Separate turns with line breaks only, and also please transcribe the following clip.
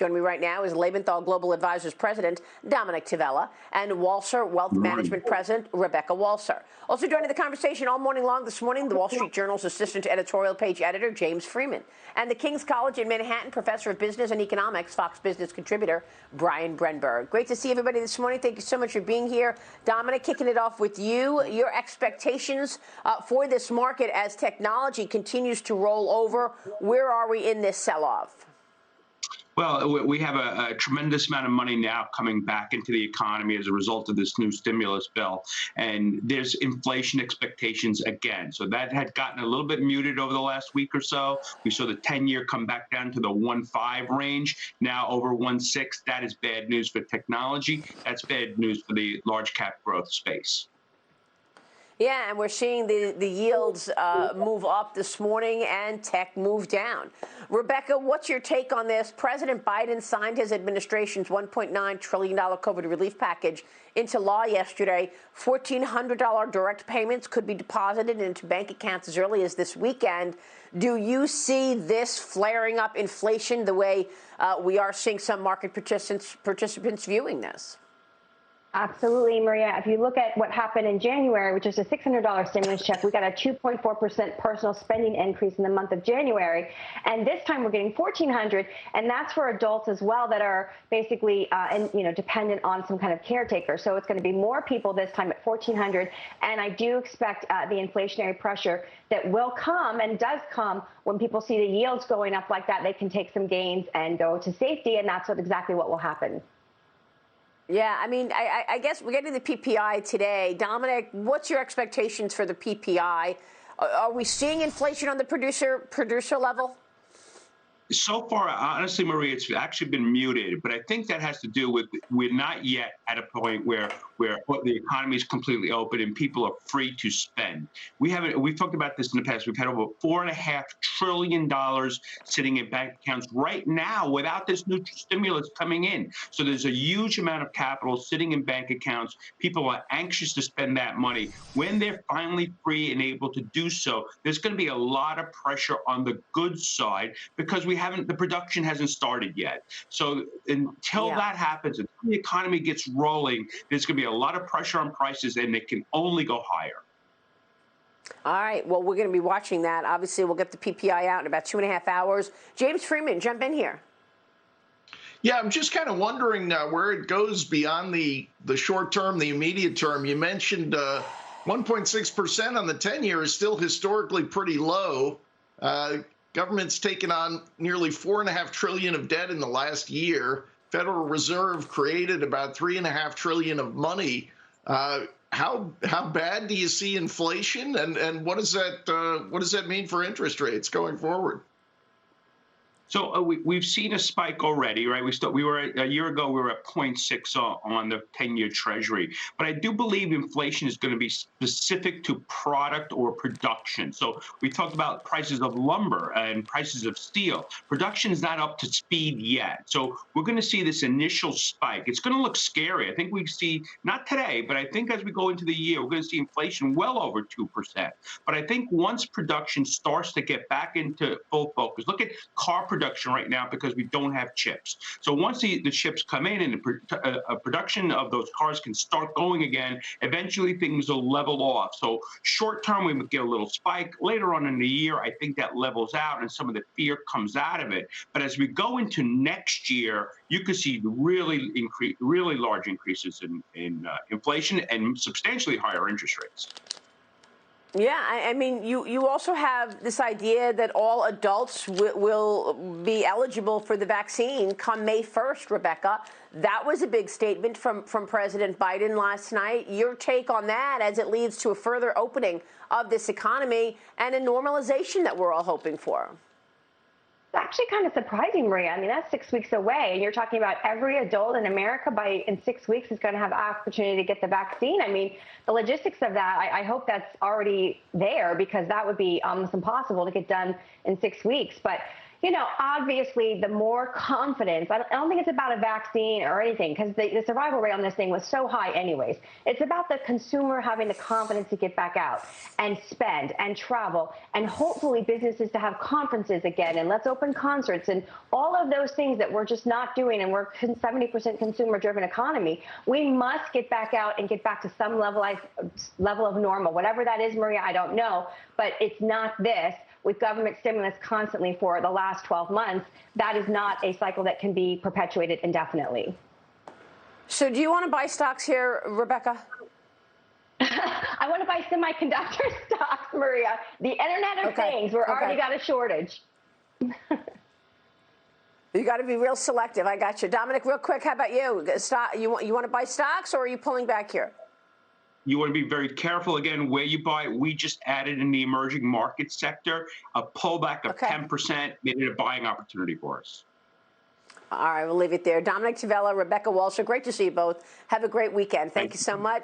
Joining me right now is Lebenthal Global Advisors President Dominic Tavella and Walser Wealth Management President Rebecca Walser. Also joining the conversation all morning long this morning, the Wall Street Journal's assistant editorial page editor, James Freeman, and the King's College in Manhattan professor of business and economics, Fox Business contributor, Brian Brenberg. Great to see everybody this morning. Thank you so much for being here. Dominic, kicking it off with you, your expectations for this market as technology continues to roll over. Where are we in this sell-off?
Well, we have a tremendous amount of money now coming back into the economy as a result of this new stimulus bill. And there's inflation expectations again. So that had gotten a little bit muted over the last week or so. We saw the 10-year come back down to the 1.5 range, now over 1.6. That is bad news for technology. That's bad news for the large cap growth space.
Yeah, and we're seeing the yields move up this morning and tech move down. Rebecca, what's your take on this? President Biden signed his administration's $1.9 trillion COVID relief package into law yesterday. $1,400 direct payments could be deposited into bank accounts as early as this weekend. Do you see this flaring up inflation the way we are seeing some market participants viewing this?
Absolutely, Maria. If you look at what happened in January, which is a $600 stimulus check, we got a 2.4% personal spending increase in the month of January. And this time we're getting $1,400, and that's for adults as well that are basically dependent on some kind of caretaker. So it's going to be more people this time at $1,400. And I do expect the inflationary pressure that will come and does come when people see the yields going up like that. They can take some gains and go to safety, and that's exactly what will happen.
Yeah, I mean, I guess we're getting the PPI today. Dominic, what's your expectations for the PPI? Are we seeing inflation on the producer level?
So far, honestly, Maria, it's actually been muted, but I think that has to do with we're not yet at a point where the economy is completely open and people are free to spend. We've talked about this in the past. We've had over $4.5 trillion sitting in bank accounts right now without this new stimulus coming in. So there's a huge amount of capital sitting in bank accounts. People are anxious to spend that money. When they're finally free and able to do so, there's going to be a lot of pressure on the goods side because the production hasn't started yet. So until that happens, until the economy gets rolling, there's going to be a lot of pressure on prices, and it can only go higher.
All right. Well, we're going to be watching that. Obviously, we'll get the PPI out in about 2.5 hours. James Freeman, jump in here.
Yeah, I'm just kind of wondering where it goes beyond the short term, the immediate term. You mentioned 1.6% on the 10-year is still historically pretty low. Government's taken on nearly $4.5 trillion of debt in the last year. Federal Reserve created about $3.5 trillion of money. How bad do you see inflation, and what does that mean for interest rates going forward?
So we've seen a spike already, right? We were a year ago, we were at 0.6 on the 10-year Treasury. But I do believe inflation is going to be specific to product or production. So we talked about prices of lumber and prices of steel. Production is not up to speed yet. So we're going to see this initial spike. It's going to look scary. I think we see, not today, but I think as we go into the year, we're going to see inflation well over 2%. But I think once production starts to get back into full focus, look at car production right now because we don't have chips. So once the chips come in and the production of those cars can start going again, eventually things will level off. So short term, we would get a little spike. Later on in the year, I think that levels out and some of the fear comes out of it. But as we go into next year, you could see really large increases in inflation and substantially higher interest rates.
Yeah, I mean, you also have this idea that all adults will be eligible for the vaccine come May 1st, Rebecca. That was a big statement from President Biden last night. Your take on that as it leads to a further opening of this economy and a normalization that we're all hoping for?
It's actually kind of surprising, Maria. I mean, that's 6 weeks away, and you're talking about every adult in America in 6 weeks is going to have the opportunity to get the vaccine. I mean, the logistics of that, I hope that's already there because that would be almost impossible to get done in 6 weeks. But Obviously, the more confidence, I don't think it's about a vaccine or anything, because the survival rate on this thing was so high anyways. It's about the consumer having the confidence to get back out and spend and travel, and hopefully businesses to have conferences again, and let's open concerts and all of those things that we're just not doing, and we're 70% consumer-driven economy. We must get back out and get back to some level of normal. Whatever that is, Maria, I don't know, but it's not this. With government stimulus constantly for the last 12 months, that is not a cycle that can be perpetuated indefinitely.
So do you want to buy stocks here, Rebecca?
I want to buy semiconductor stocks, Maria. The Internet of Things, we're already got a shortage.
You got to be real selective. I got you. Dominic, real quick, how about you? You want to buy stocks, or are you pulling back here?
You want to be very careful, again, where you buy. We just added in the emerging market sector a pullback of 10%, made it a buying opportunity for us.
All right, we'll leave it there. Dominic Tvela, Rebecca Walsher, great to see you both. Have a great weekend. Thank you so much.